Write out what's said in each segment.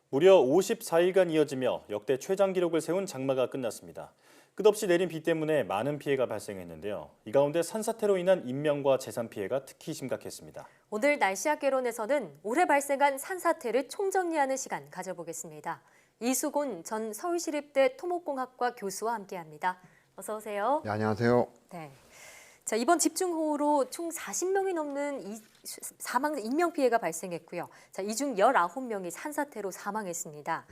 무려 54일간 이어지며 역대 최장 기록을 세운 장마가 끝났습니다. 끝없이 내린 비 때문에 많은 피해가 발생했는데요. 이 가운데 산사태로 인한 인명과 재산 피해가 특히 심각했습니다. 오늘 날씨학개론에서는 올해 발생한 산사태를 총정리하는 시간 가져보겠습니다. 이수곤 전 서울시립대 토목공학과 교수와 함께합니다. 어서 오세요. 네, 안녕하세요. 네. 자, 이번 집중호우로 총 40명이 넘는 인명 피해가 발생했고요. 자, 이 중 19명이 산사태로 사망했습니다.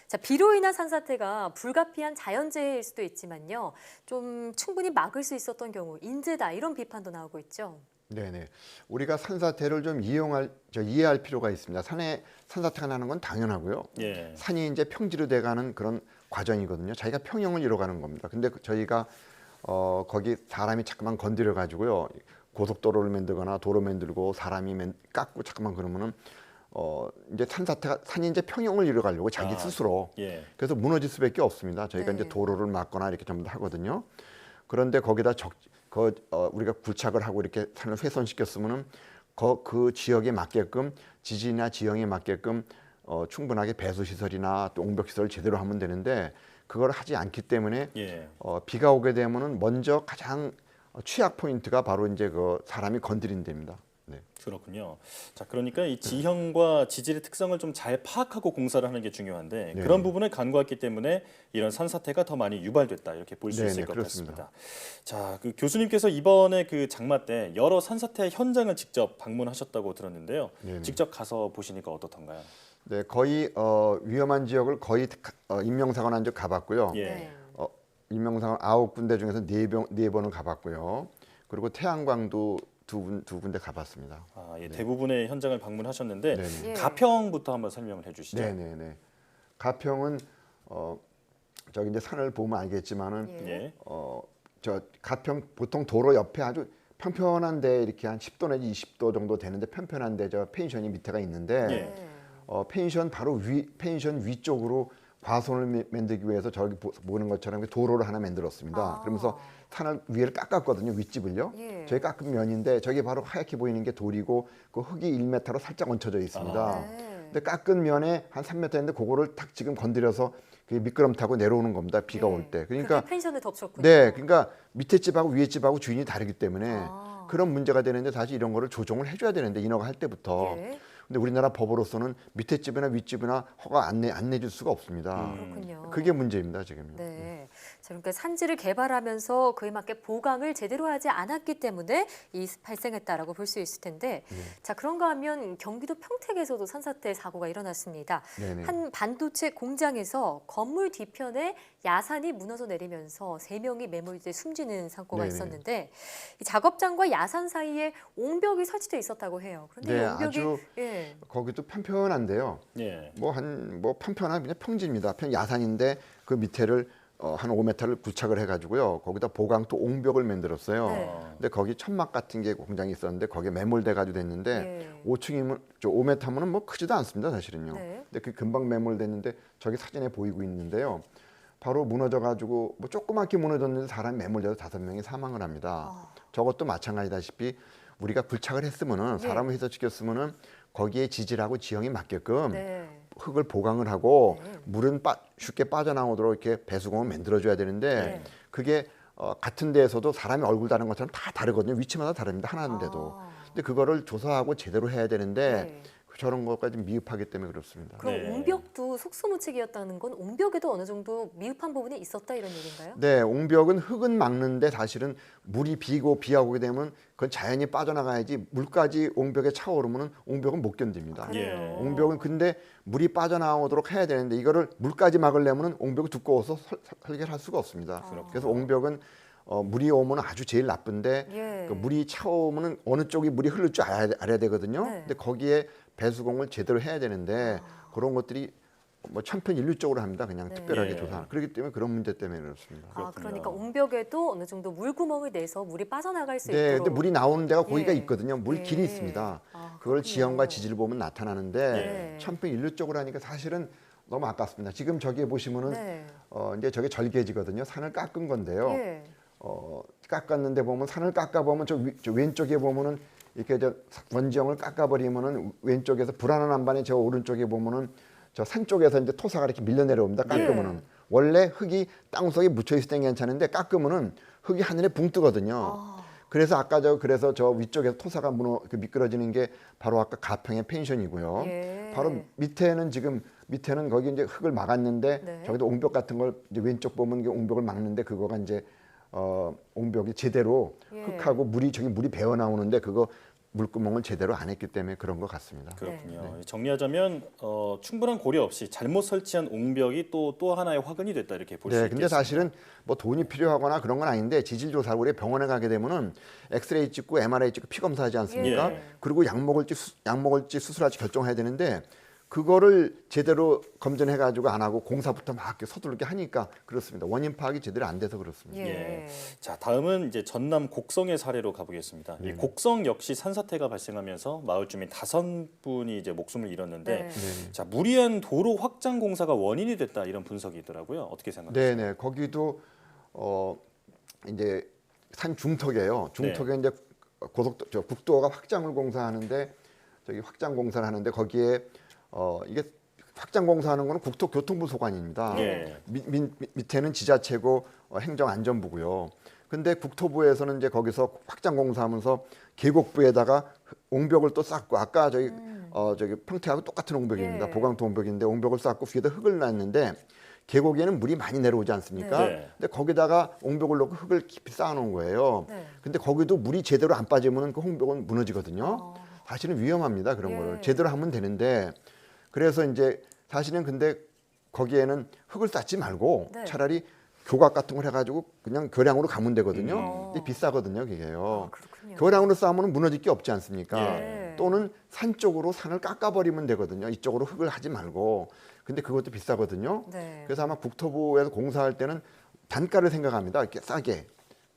자, 비로 인한 산사태가 불가피한 자연재해일 수도 있지만요. 좀 충분히 막을 수 있었던 경우 인재다 이런 비판도 나오고 있죠. 네네. 우리가 산사태를 좀 이해할 필요가 있습니다. 산에 산사태가 나는 건 당연하고요. 예. 산이 이제 평지로 돼가는 그런 과정이거든요. 자기가 평형을 이뤄가는 겁니다. 근데 저희가 거기 사람이 자꾸만 건드려 가지고요. 고속도로를 만들거나 도로 만들고 사람이 깎고 자꾸만 그러면은 이제 산이 이제 평형을 이뤄가려고 자기 스스로 예. 그래서 무너질 수밖에 없습니다. 저희가 네. 이제 도로를 막거나 이렇게 전부 다 하거든요. 그런데 거기다 우리가 굴착을 하고 이렇게 산을 훼손시켰으면은 그 지역에 맞게끔 지진이나 지형에 맞게끔 충분하게 배수 시설이나 또 옹벽 시설을 제대로 하면 되는데 그걸 하지 않기 때문에 예. 비가 오게 되면은 먼저 가장 취약 포인트가 바로 이제 그 사람이 건드린 데입니다. 네. 그렇군요. 자, 그러니까 이 지형과 지질의 특성을 좀 잘 파악하고 공사를 하는 게 중요한데 네. 그런 부분을 간과했기 때문에 이런 산사태가 더 많이 유발됐다 이렇게 볼 수 네, 있을 네, 것 그렇습니다. 같습니다. 자, 그 교수님께서 이번에 그 장마 때 여러 산사태 현장을 직접 방문하셨다고 들었는데요. 네, 네. 직접 가서 보시니까 어떻던가요? 네, 거의 위험한 지역을 거의 인명사고 난 적 가봤고요. 예. 네. 인명사고 9군데 중에서 4번을 가봤고요. 그리고 태양광도 두 군데 가봤습니다. 아, 예, 대부분의 현장을 방문하셨는데 네네. 예. 가평부터 한번 설명을 해주시죠. 네네네. 가평은 저기 이제 산을 보면 알겠지만은 예. 예. 저 가평 보통 도로 옆에 아주 편편한데 이렇게 한 10도 내지 20도 정도 되는데 편편한데 저 펜션이 밑에가 있는데 예. 펜션 펜션 위쪽으로 과수원을 만들기 위해서 저기 보는 것처럼 도로를 하나 만들었습니다. 아. 그러면서 산을 위를 깎았거든요. 윗집을요. 예. 저희 깎은 면인데 저기 바로 하얗게 보이는 게 돌이고 그 흙이 1m로 살짝 얹혀져 있습니다. 아. 네. 근데 깎은 면에 한 3m인데 그거를 탁 지금 건드려서 그게 미끄럼 타고 내려오는 겁니다. 비가 예. 올 때. 그러니까 그게 펜션을 덮쳤군요. 네, 그러니까 밑에 집하고 위에 집하고 주인이 다르기 때문에 아. 그런 문제가 되는데 사실 이런 거를 조정을 해줘야 되는데 인허가 할 때부터. 예. 근데 우리나라 법으로서는 밑에 집이나 윗집이나 허가 안 내줄 수가 없습니다. 그렇군요. 그게 문제입니다, 지금요. 네. 자, 그러니까 산지를 개발하면서 그에 맞게 보강을 제대로 하지 않았기 때문에 발생했다라고 볼 수 있을 텐데, 자, 그런가 하면 경기도 평택에서도 산사태 사고가 일어났습니다. 네네. 한 반도체 공장에서 건물 뒤편에 야산이 무너져 내리면서 3명이 매몰돼 숨지는 사고가 네네. 있었는데, 이 작업장과 야산 사이에 옹벽이 설치돼 있었다고 해요. 그런데 네, 이 옹벽이 아주 예. 거기도 거기도 편편한데요. 예. 뭐 편편한 그냥 평지입니다. 야산인데 그 밑에를 한 5m를 구착을 해가지고요. 거기다 보강 또 옹벽을 만들었어요. 네. 근데 거기 천막 같은 게 공장이 있었는데 거기에 매몰돼가지고 됐는데 예. 5층이면 5m면은 뭐 크지도 않습니다, 사실은요. 네. 근데 그 금방 매몰됐는데 저기 사진에 보이고 있는데요. 바로 무너져가지고 뭐 조그맣게 무너졌는데 사람이 매몰돼서 5명이 사망을 합니다. 아. 저것도 마찬가지다시피 우리가 굴착을 했으면은 예. 사람을 해서시켰으면은 거기에 지질하고 지형이 맞게끔 네. 흙을 보강을 하고 네. 물은 쉽게 빠져나오도록 이렇게 배수공을 만들어줘야 되는데 네. 그게 같은 데에서도 사람이 얼굴 다른 것처럼 다 다르거든요. 위치마다 다릅니다. 하나인데도. 아. 근데 그거를 조사하고 제대로 해야 되는데 네. 저런 것까지 미흡하기 때문에 그렇습니다. 그럼 네. 옹벽도 속수무책이었다는 건 옹벽에도 어느 정도 미흡한 부분이 있었다 이런 얘기인가요? 네, 옹벽은 흙은 막는데 사실은 물이 비가 오게 되면 그건 자연히 빠져나가야지 물까지 옹벽에 차오르면 옹벽은 못 견딥니다. 예. 그래요. 옹벽은 근데 물이 빠져나오도록 해야 되는데 이거를 물까지 막으려면 옹벽이 두꺼워서 설계할 수가 없습니다. 그렇구나. 그래서 옹벽은 물이 오면 아주 제일 나쁜데 예. 그 물이 차오면 어느 쪽이 물이 흐를 줄 알아야 되거든요. 네. 근데 거기에 배수공을 제대로 해야 되는데 그런 것들이 뭐 천편일률적으로 합니다. 그냥 네. 특별하게 예. 조사. 그렇기 때문에 그런 문제 때문에 그렇습니다. 아, 그렇군요. 그러니까 옹벽에도 어느 정도 물구멍을 내서 물이 빠져나갈 수 네, 있도록. 근데 물이 나오는 데가 거기가 예. 있거든요. 물 길이 예. 있습니다. 아, 그걸 그렇군요. 지형과 지질 보면 나타나는데 네. 천편일률적으로 하니까 사실은 너무 아깝습니다. 지금 저기에 보시면은 네. 이제 저게 절개지거든요. 산을 깎은 건데요. 예. 깎았는데 보면 산을 깎아 보면 저 왼쪽에 보면은 이렇게 저 원지형을 깎아 버리면은 왼쪽에서 불안한 안반에 저 오른쪽에 보면은 저 산 쪽에서 이제 토사가 이렇게 밀려 내려옵니다. 깎으면은 네. 원래 흙이 땅속에 묻혀 있을 땐 괜찮은데 깎으면은 흙이 하늘에 붕 뜨거든요. 그래서 아까 그래서 저 위쪽에서 토사가 미끄러지는 게 바로 아까 가평의 펜션이고요. 예. 바로 밑에는 거기 이제 흙을 막았는데 네. 저기도 옹벽 같은 걸 이제 왼쪽 보면 이게 옹벽을 막는데 그거가 이제 옹벽이 제대로 예. 흙하고 물이 배어 나오는데 그거 물구멍을 제대로 안 했기 때문에 그런 것 같습니다. 그렇군요. 정리하자면 충분한 고려 없이 잘못 설치한 옹벽이 또 하나의 화근이 됐다 이렇게 볼 수 네, 있겠습니다. 근데 사실은 뭐 돈이 필요하거나 그런 건 아닌데 지질 조사를 우리 병원에 가게 되면은 엑스레이 찍고 MRI 찍고 피 검사하지 않습니까? 예. 그리고 약 먹을지 수술할지 결정해야 되는데 그거를 제대로 검진해 가지고 안 하고 공사부터 막 이렇게 서두르게 하니까 그렇습니다. 원인 파악이 제대로 안 돼서 그렇습니다. 예. 자, 다음은 이제 전남 곡성의 사례로 가보겠습니다. 이 곡성 역시 산사태가 발생하면서 마을 주민 5분이 이제 목숨을 잃었는데, 네. 자, 무리한 도로 확장 공사가 원인이 됐다 이런 분석이 있더라고요. 어떻게 생각하세요? 네네, 거기도 이제 산 중턱이에요. 중턱에 이제 국도가 확장을 공사하는데 저기 확장 공사를 하는데 거기에 이게 확장 공사하는 거는 국토교통부 소관입니다. 예. 밑에는 지자체고 행정안전부고요. 근데 국토부에서는 이제 거기서 확장 공사하면서 계곡부에다가 옹벽을 또 쌓고 아까 저기 평택하고 똑같은 옹벽입니다. 예. 보강토 옹벽인데 옹벽을 쌓고 위에다 흙을 놨는데 계곡에는 물이 많이 내려오지 않습니까? 네. 근데 거기다가 옹벽을 놓고 흙을 깊이 쌓아놓은 거예요. 네. 근데 거기도 물이 제대로 안 빠지면 그 옹벽은 무너지거든요. 사실은 위험합니다. 그런 예. 거를 제대로 하면 되는데 그래서 이제 사실은 근데 거기에는 흙을 쌓지 말고 네. 차라리 교각 같은 걸 해가지고 그냥 교량으로 가면 되거든요. 이게 비싸거든요, 그게요. 그렇군요. 교량으로 쌓으면 무너질 게 없지 않습니까? 예. 또는 산 쪽으로 산을 깎아버리면 되거든요. 이쪽으로 흙을 하지 말고. 근데 그것도 비싸거든요. 네. 그래서 아마 국토부에서 공사할 때는 단가를 생각합니다. 이렇게 싸게.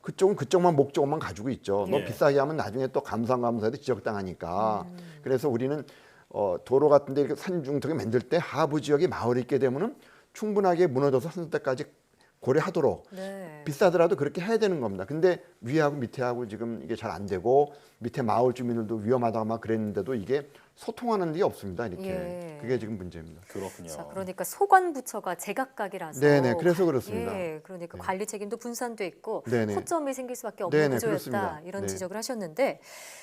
그쪽은 그쪽만 목적만 가지고 있죠. 예. 너 비싸게 하면 나중에 또 감사해도 지적당하니까. 그래서 우리는 도로 같은데 이렇게 산중턱에 만들 때 하부 지역에 마을이 있게 되면은 충분하게 무너져서 산 때까지 고려하도록 네. 비싸더라도 그렇게 해야 되는 겁니다. 근데 위하고 밑에하고 지금 이게 잘 안 되고 밑에 마을 주민들도 위험하다고 막 그랬는데도 이게 소통하는 게 없습니다. 이렇게 예. 그게 지금 문제입니다. 그렇군요. 자, 그러니까 소관 부처가 제각각이라서 네네, 그래서 그렇습니다. 예, 그러니까 관리 책임도 분산돼 있고 네네. 허점이 생길 수밖에 없는 네네, 구조였다 그렇습니다. 이런 네. 지적을 하셨는데,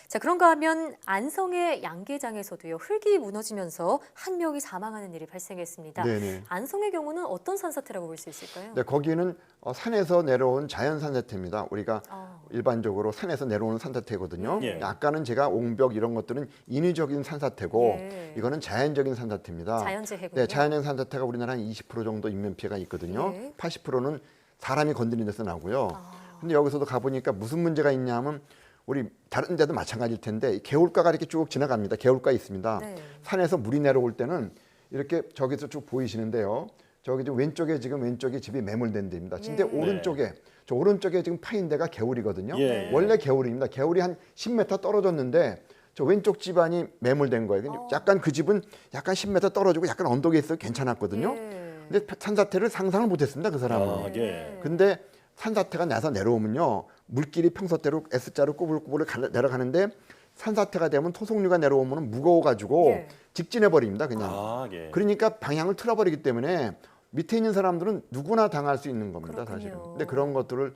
자, 그런가 하면 안성의 양계장에서도요 흙이 무너지면서 한 명이 사망하는 일이 발생했습니다. 네네. 안성의 경우는 어떤 산사태라고 볼 수 있을까요? 네, 거기는 산에서 내려온 자연 산사태입니다. 우리가 일반적으로 산에서 내려오는 산사태거든요. 예. 아까는 제가 옹벽 이런 것들은 인위적인 산사태고 예. 이거는 자연적인 산사태입니다. 자연재해군요. 네, 자연적 산사태가 우리나라 한 20% 정도 인명 피해가 있거든요. 예. 80%는 사람이 건드린 데서 나고요. 아. 근데 여기서도 가보니까 무슨 문제가 있냐면 우리 다른 데도 마찬가지일 텐데 이 개울가가 이렇게 쭉 지나갑니다. 개울가 있습니다. 네. 산에서 물이 내려올 때는 이렇게 저기서 쭉 보이시는데요. 저기 지금 왼쪽에 집이 매몰된 데입니다. 근데 예. 오른쪽에 저 오른쪽에 지금 파인 데가 개울이거든요. 예. 원래 개울입니다. 개울이 한 10m 떨어졌는데 저 왼쪽 집안이 매몰된 거예요. 근데 약간 그 집은 약간 10m 떨어지고 약간 언덕에 있어 괜찮았거든요. 예. 근데 산사태를 상상을 못했습니다. 그 사람은. 아, 예. 근데 산사태가 나서 내려오면요 물길이 평소대로 S자로 꾸불꾸불 내려가는데 산사태가 되면 토속류가 내려오면 무거워가지고 예. 직진해 버립니다. 그냥. 아, 예. 그러니까 방향을 틀어버리기 때문에 밑에 있는 사람들은 누구나 당할 수 있는 겁니다. 그렇군요. 사실은. 근데 그런 것들을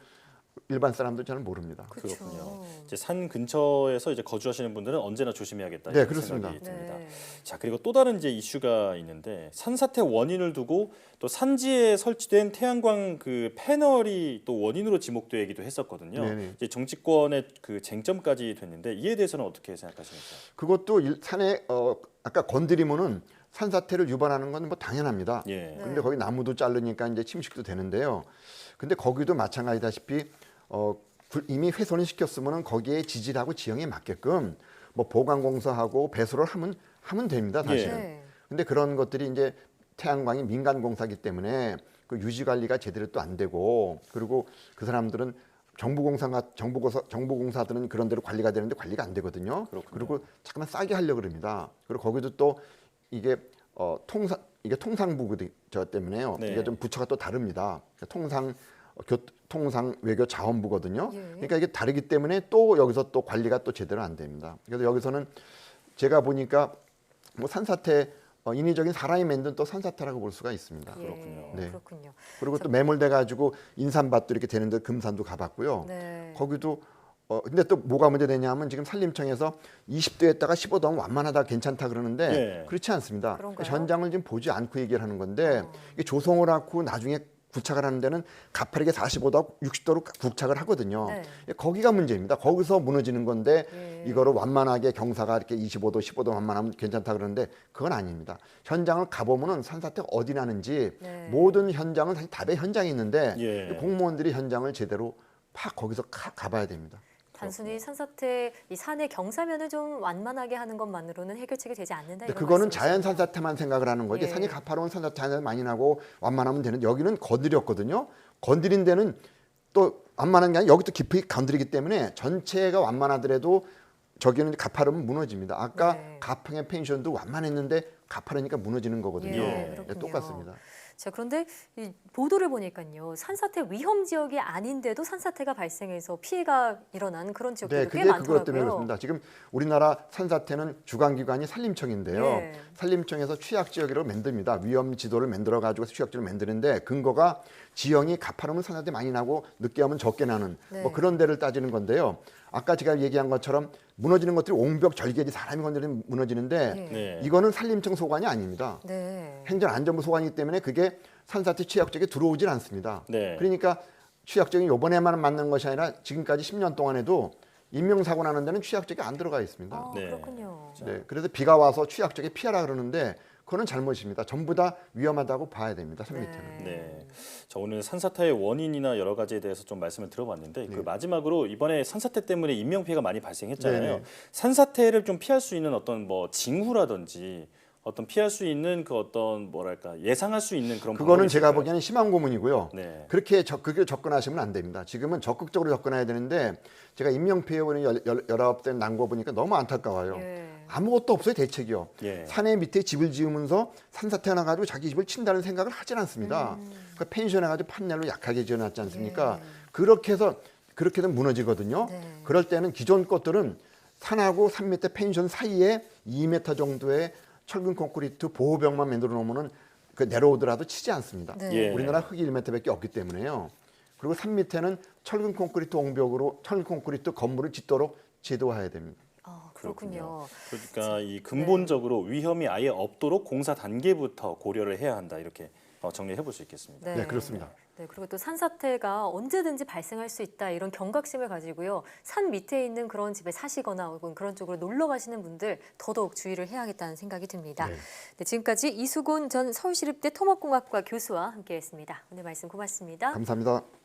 일반 사람들 잘 모릅니다. 그렇죠. 그렇군요. 이제 산 근처에서 이제 거주하시는 분들은 언제나 조심해야겠다. 네, 이런 그렇습니다. 생각이 듭니다. 네. 자, 그리고 또 다른 이제 이슈가 있는데 산사태 원인을 두고 또 산지에 설치된 태양광 그 패널이 또 원인으로 지목되기도 했었거든요. 네네. 이제 정치권의 그 쟁점까지 됐는데 이에 대해서는 어떻게 생각하십니까? 그것도 산에 아까 건드리면은 산사태를 유발하는 건 뭐 당연합니다. 예. 근데 거기 나무도 자르니까 이제 침식도 되는데요. 근데 거기도 마찬가지다시피 이미 훼손을 시켰으면은 거기에 지질하고 지형에 맞게끔 뭐 보강 공사하고 배수를 하면 됩니다, 사실은. 네. 근데 그런 것들이 이제 태양광이 민간 공사기 때문에 그 유지 관리가 제대로 또 안 되고 그리고 그 사람들은 정부공사들은 그런 대로 관리가 되는데 관리가 안 되거든요. 그렇군요. 그리고 잠깐만 싸게 하려고 그럽니다. 그리고 거기도 또 이게 통상부 저 때문에요. 네. 이게 좀 부처가 또 다릅니다. 통상 외교 자원부거든요. 예. 그러니까 이게 다르기 때문에 또 여기서 또 관리가 또 제대로 안 됩니다. 그래서 여기서는 제가 보니까 뭐 산사태 인위적인 사람이 만든 또 산사태라고 볼 수가 있습니다. 예, 그렇군요. 네. 그렇군요. 그리고 또 매몰돼 가지고 인삼밭도 이렇게 되는데 금산도 가봤고요. 네. 거기도 근데 또 뭐가 문제되냐면 지금 산림청에서 20도에다가 15도 하면 완만하다 괜찮다 그러는데 예. 그렇지 않습니다. 그런가요? 현장을 지금 보지 않고 얘기를 하는 건데 이게 조성을 하고 나중에 부착을 하는 데는 가파르게 45도, 60도로 부착을 하거든요. 네. 거기가 문제입니다. 거기서 무너지는 건데 예. 이거를 완만하게 경사가 이렇게 25도, 15도 완만하면 괜찮다 그러는데 그건 아닙니다. 현장을 가보면은 산사태가 어디 나는지 네. 모든 현장은 사실 답의 현장이 있는데 예. 공무원들이 현장을 제대로 거기서 가봐야 됩니다. 단순히 산사태 이 산의 경사면을 좀 완만하게 하는 것만으로는 해결책이 되지 않는다. 근데 이런 그거는 말씀이시죠? 자연 산사태만 생각을 하는 거지 예. 산이 가파로운 산사태 많이 나고 완만하면 되는 여기는 건드렸거든요. 건드린 데는 또 완만한 게 아니라 여기도 깊이 건드리기 때문에 전체가 완만하더라도 저기는 가파르면 무너집니다. 아까 네. 가평의 펜션도 완만했는데 가파르니까 무너지는 거거든요. 예, 예, 그렇군요. 똑같습니다. 자, 그런데 이 보도를 보니까요. 산사태 위험 지역이 아닌데도 산사태가 발생해서 피해가 일어난 그런 지역들도 네, 꽤 그게 그것 많더라고요. 때문에 그렇습니다. 지금 우리나라 산사태는 주관기관이 산림청인데요. 예. 산림청에서 취약지역으로 만듭니다. 위험 지도를 만들어 가지고 취약지를 만드는데 근거가 지형이 가파르면 산사태 많이 나고 늦게 하면 적게 나는 네. 뭐 그런 데를 따지는 건데요. 아까 제가 얘기한 것처럼 무너지는 것들이 옹벽 절개지 사람이 건드리면 무너지는데 예. 네. 이거는 산림청 소관이 아닙니다. 네. 행정안전부 소관이기 때문에 그게 산사태 취약지역에 들어오질 않습니다. 네. 그러니까 취약지역이 이번에만 맞는 것이 아니라 지금까지 10년 동안에도 인명사고 나는 데는 취약지역이 안 들어가 있습니다. 아, 네. 그렇군요. 네, 그래서 비가 와서 취약지역에 피하라 그러는데 그거는 잘못입니다. 전부 다 위험하다고 봐야 됩니다. 산 밑에는. 네. 자, 오늘 산사태의 원인이나 여러 가지에 대해서 좀 말씀을 들어봤는데 네. 그 마지막으로 이번에 산사태 때문에 인명 피해가 많이 발생했잖아요. 네네. 산사태를 좀 피할 수 있는 어떤 뭐 징후라든지 어떤 피할 수 있는 그 어떤 뭐랄까 예상할 수 있는 그런 그거는 방법이 제가 있을까요? 보기에는 심한 고문이고요. 네. 그렇게 접근하시면 안 됩니다. 지금은 적극적으로 접근해야 되는데 제가 인명피해원이 19대 난 거 보니까 너무 안타까워요. 예. 아무것도 없어요, 대책이요. 예. 산의 밑에 집을 지으면서 산사태 나가지고 자기 집을 친다는 생각을 하진 않습니다. 그러니까 펜션 해가지고 판넬로 약하게 지어놨지 않습니까? 그렇게 해서 그렇게는 무너지거든요. 네. 그럴 때는 기존 것들은 산하고 산 밑에 펜션 사이에 2m 정도의 철근 콘크리트 보호벽만 만들어 놓으면은 그 내려오더라도 치지 않습니다. 네. 예. 우리나라 흙이 1m밖에 없기 때문에요. 그리고 산 밑에는 철근 콘크리트 옹벽으로 철근 콘크리트 건물을 짓도록 지도해야 됩니다. 아, 그렇군요. 그러니까 이 근본적으로 위험이 아예 없도록 공사 단계부터 고려를 해야 한다 이렇게 정리해 볼 수 있겠습니다. 네, 그렇습니다. 네, 그리고 또 산사태가 언제든지 발생할 수 있다 이런 경각심을 가지고요. 산 밑에 있는 그런 집에 사시거나 혹은 그런 쪽으로 놀러 가시는 분들 더더욱 주의를 해야겠다는 생각이 듭니다. 네. 네, 지금까지 이수곤 전 서울시립대 토목공학과 교수와 함께했습니다. 오늘 말씀 고맙습니다. 감사합니다.